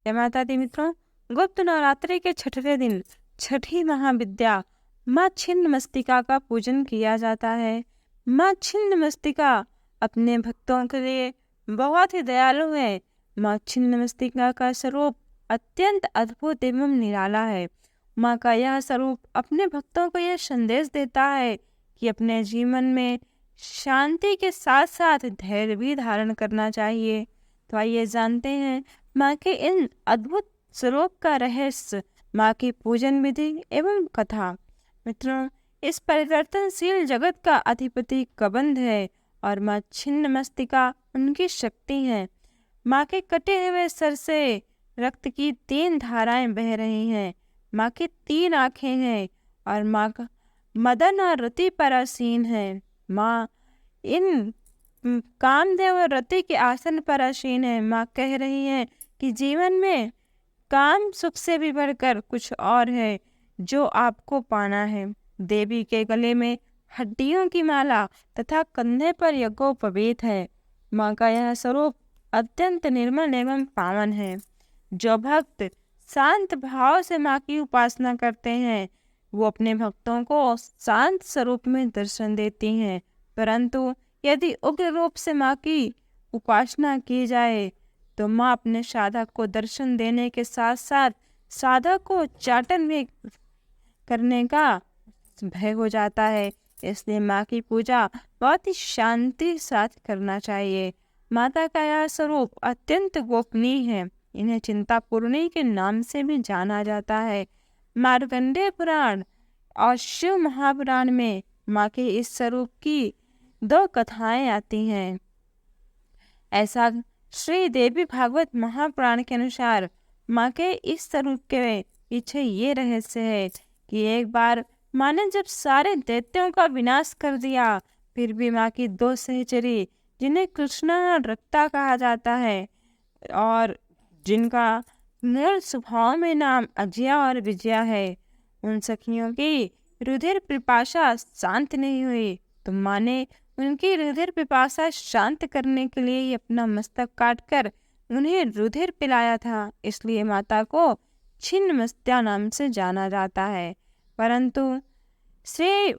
जय माता दी मित्रों। गुप्त नवरात्रि के छठवें दिन छठी महाविद्या माँ छिन्न मस्तिका का पूजन किया जाता है। माँ छिन्न मस्तिका अपने भक्तों के लिए बहुत ही दयालु है। माँ छिन्न मस्तिका का स्वरूप अत्यंत अद्भुत एवं निराला है। माँ का यह स्वरूप अपने भक्तों को यह संदेश देता है कि अपने जीवन में शांति के साथ साथ धैर्य भी धारण करना चाहिए। तो आइए जानते हैं माँ के इन अद्भुत स्वरूप का रहस्य, माँ की पूजन विधि एवं कथा। मित्रों, इस परिवर्तनशील जगत का अधिपति कबंध है और माँ छिन्न मस्तिका उनकी शक्ति है। माँ के कटे हुए सर से रक्त की 3 धाराएं बह रही हैं। माँ की 3 आंखें हैं और माँ का मदन और रति पर आसीन है। माँ इन कामदेव और रति के आसन पर आसीन है। माँ कह रही है कि जीवन में काम सुख से भी बढ़कर कुछ और है जो आपको पाना है। देवी के गले में हड्डियों की माला तथा कंधे पर यज्ञोपवीत है। माँ का यह स्वरूप अत्यंत निर्मल एवं पावन है। जो भक्त शांत भाव से माँ की उपासना करते हैं वो अपने भक्तों को शांत स्वरूप में दर्शन देती हैं। परंतु यदि उग्र रूप से माँ की उपासना की जाए तो माँ अपने साधक को दर्शन देने के साथ साथ साधक को चाटन भी करने का भय हो जाता है। इसलिए माँ की पूजा बहुत ही शांति साथ करना चाहिए। माता का यह स्वरूप अत्यंत गोपनीय है। इन्हें चिंतापूर्णी के नाम से भी जाना जाता है। मार्कंडेय पुराण और शिव महापुराण में माँ के इस स्वरूप की 2 कथाएं आती हैं। ऐसा श्री देवी भागवत महापुराण के अनुसार माँ के इस स्वरूप के पीछे ये रहस्य है कि एक बार माँ ने जब सारे दैत्यों का विनाश कर दिया, फिर भी माँ की 2 सहचरी जिन्हें कृष्णा और रक्ता कहा जाता है और जिनका मूल स्वभाव में नाम अजया और विजया है, उन सखियों की रुधिर पिपासा शांत नहीं हुई। तो माँ ने उनकी रुधिर पिपासा शांत करने के लिए ही अपना मस्तक काटकर उन्हें रुधिर पिलाया था। इसलिए माता को छिन्न मस्तिका नाम से जाना जाता है। परंतु श्री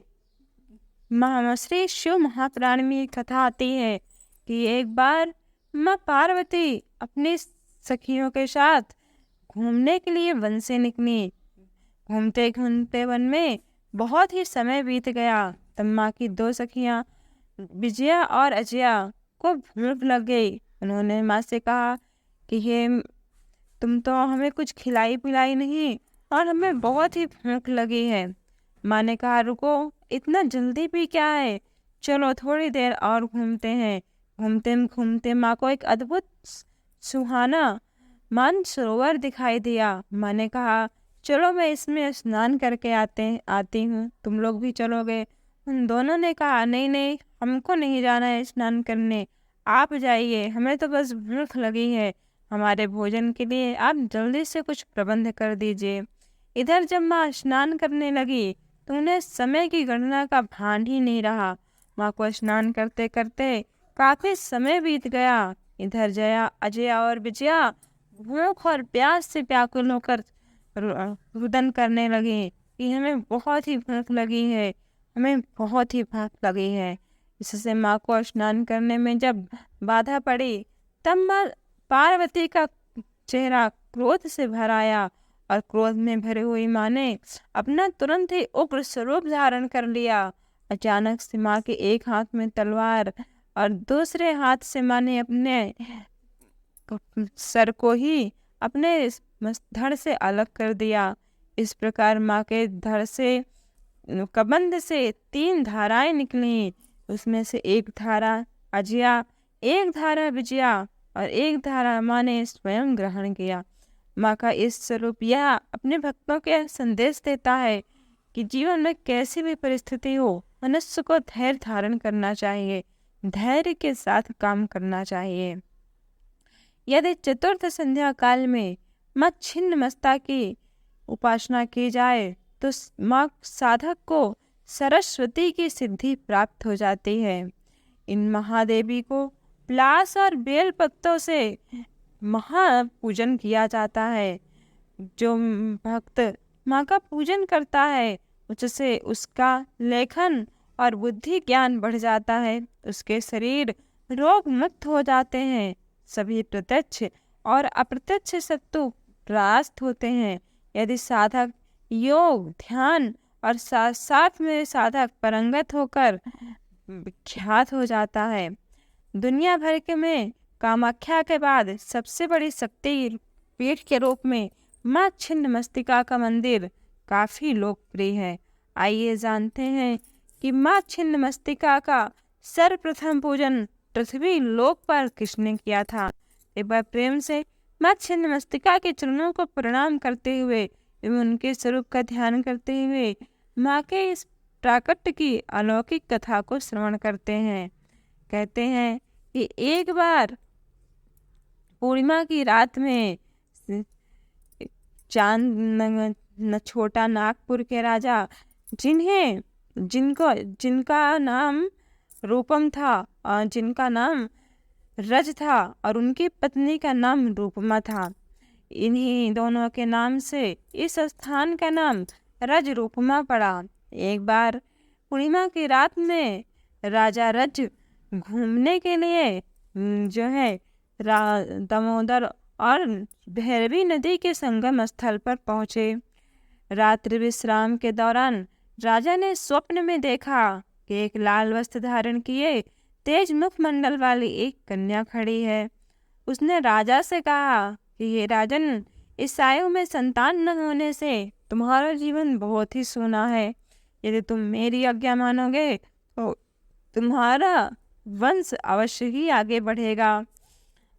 शिव महापुराण में एक कथा आती है कि एक बार माँ पार्वती अपनी सखियों के साथ घूमने के लिए वन से निकली। घूमते घूमते वन में बहुत ही समय बीत गया। तब माँ की 2 सखियाँ विजया और अजया को भूख लग गई। उन्होंने माँ से कहा कि हे तुम तो हमें कुछ खिलाई पिलाई नहीं और हमें बहुत ही भूख लगी है। माँ ने कहा रुको, इतना जल्दी भी क्या है, चलो थोड़ी देर और घूमते हैं। घूमते घूमते माँ को एक अद्भुत सुहाना मानसरोवर दिखाई दिया। माँ ने कहा चलो मैं इसमें स्नान करके आती हूँ, तुम लोग भी चलोगे? उन दोनों ने कहा नहीं नहीं, हमको नहीं जाना है स्नान करने, आप जाइए, हमें तो बस भूख लगी है, हमारे भोजन के लिए आप जल्दी से कुछ प्रबंध कर दीजिए। इधर जब माँ स्नान करने लगी तो उन्हें समय की गणना का भान ही नहीं रहा। माँ को स्नान करते करते काफी समय बीत गया। इधर जया अजया और विजया भूख और प्यास से व्याकुल होकर रुदन करने लगी कि हमें बहुत ही भूख लगी है, हमें बहुत ही भूख लगी है। इससे माँ को स्नान करने में जब बाधा पड़ी तब माँ पार्वती का चेहरा क्रोध से भर आया और क्रोध में भरी हुई माँ ने अपना तुरंत ही उग्र स्वरूप धारण कर लिया। अचानक से माँ के एक हाथ में तलवार और दूसरे हाथ से माँ ने अपने सर को ही अपने धड़ से अलग कर दिया। इस प्रकार माँ के धड़ से कबंध से 3 धाराएं निकली। उसमें से एक धारा अजया, एक धारा विजया और एक धारा माँ ने स्वयं ग्रहण किया। माँ का इस स्वरूप यह अपने भक्तों के संदेश देता है कि जीवन में कैसी भी परिस्थिति हो, मनुष्य को धैर्य धारण करना चाहिए, धैर्य के साथ काम करना चाहिए। यदि चतुर्थ संध्या काल में माँ छिन्न मस्तिका की उपासना की जाए तो माँ साधक को सरस्वती की सिद्धि प्राप्त हो जाती है। इन महादेवी को प्लास और बेल पत्तों से महापूजन किया जाता है। जो भक्त माँ का पूजन करता है उससे उसका लेखन और बुद्धि ज्ञान बढ़ जाता है, उसके शरीर रोग मुक्त हो जाते हैं, सभी प्रत्यक्ष और अप्रत्यक्ष शत्रु परास्त होते हैं। यदि साधक योग ध्यान और साथ साथ में साधक परंगत होकर विख्यात हो जाता है। दुनिया भर के में कामाख्या के बाद सबसे बड़ी शक्ति पीठ के रूप में माँ छिन्नमस्तिका का मंदिर काफी लोकप्रिय है। आइए जानते हैं कि माँ छिन्नमस्तिका का सर्वप्रथम पूजन पृथ्वी लोक पर किसने किया था। एक बार प्रेम से माँ छिन्नमस्तिका के चरणों को प्रणाम करते हुए एवं उनके स्वरूप का ध्यान करते हुए माँ के इस प्राकट्य की अलौकिक कथा को श्रवण करते हैं। कहते हैं कि एक बार पूर्णिमा की रात में छोटा नागपुर के राजा जिनका नाम रूपम था और जिनका नाम रज था और उनकी पत्नी का नाम रूपमा था, इन्हीं दोनों के नाम से इस स्थान का नाम रज रूपमा पड़ा। एक बार पूर्णिमा की रात में राजा रज घूमने के लिए जो है दामोदर और भैरवी नदी के संगम स्थल पर पहुँचे। रात्रि विश्राम के दौरान राजा ने स्वप्न में देखा कि एक लाल वस्त्र धारण किए तेज मुखमंडल वाली एक कन्या खड़ी है। उसने राजा से कहा कि ये राजन, इस आयु में संतान न होने से तुम्हारा जीवन बहुत ही सूना है। यदि तुम मेरी आज्ञा मानोगे तो तुम्हारा वंश अवश्य ही आगे बढ़ेगा।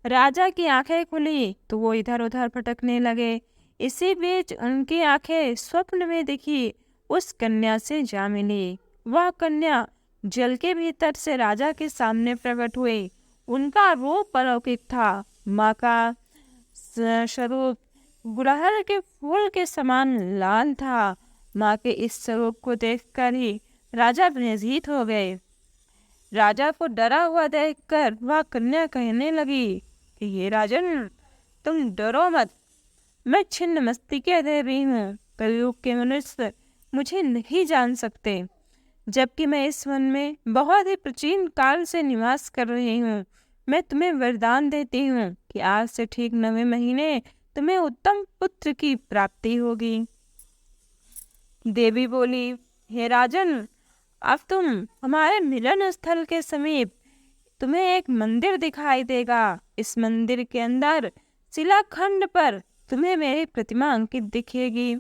राजा की आंखें खुली तो वो इधर उधर भटकने लगे। इसी बीच उनकी आंखें स्वप्न में दिखी उस कन्या से जा मिली। वह कन्या जल के भीतर से राजा के सामने प्रकट हुई। उनका रूप अलौकिक था। माँ का स्वरूप गुड़हल के फूल के समान लाल था। माँ के इस स्वरूप को देखकर ही राजा भयभीत हो गए। राजा को डरा हुआ देखकर वह कन्या कहने लगी कि ये राजन, तुम डरो मत, मैं छिन्नमस्तिका देवी हूँ। कलयुग के मनुष्य मुझे नहीं जान सकते, जबकि मैं इस वन में बहुत ही प्राचीन काल से निवास कर रही हूँ। मैं तुम्हें वरदान देती हूँ कि आज से ठीक 9वें महीने तुम्हें उत्तम पुत्र की प्राप्ति होगी। देवी बोली, हे राजन, अब तुम हमारे मिलन स्थल के समीप तुम्हें एक मंदिर दिखाई देगा। इस मंदिर के अंदर शिलाखंड पर तुम्हें मेरी प्रतिमा अंकित दिखेगी।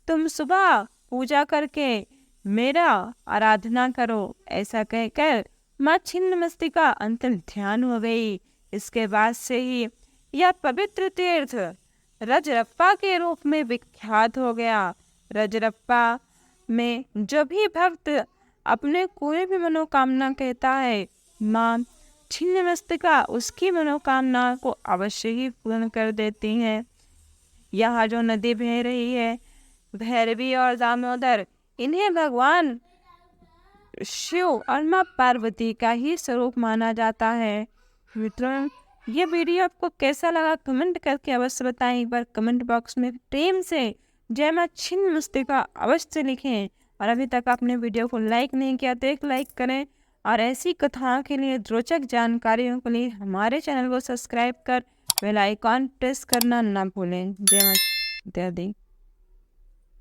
तुम सुबह पूजा करके मेरा आराधना करो। ऐसा कहकर माँ छिन्नमस्तिका अंतर ध्यान हो गई। इसके बाद से ही यह पवित्र तीर्थ रजरप्पा के रूप में विख्यात हो गया। रजरप्पा में जो भी भक्त अपने कोई भी मनोकामना कहता है, माँ छिन्नमस्तिका उसकी मनोकामना को अवश्य ही पूर्ण कर देती हैं। यहाँ जो नदी बह रही है, भैरवी और दामोदर, इन्हें भगवान शिव और माँ पार्वती का ही स्वरूप माना जाता है। मित्रों, ये वीडियो आपको कैसा लगा कमेंट करके अवश्य बताएं। एक बार कमेंट बॉक्स में प्रेम से जय माँ छिन्नमस्तिका अवश्य लिखें। और अभी तक आपने वीडियो को लाइक नहीं किया तो एक लाइक करें। और ऐसी कथाओं के लिए, रोचक जानकारियों के लिए हमारे चैनल को सब्सक्राइब कर बेल आइकॉन प्रेस करना ना भूलें। जय माँ दी।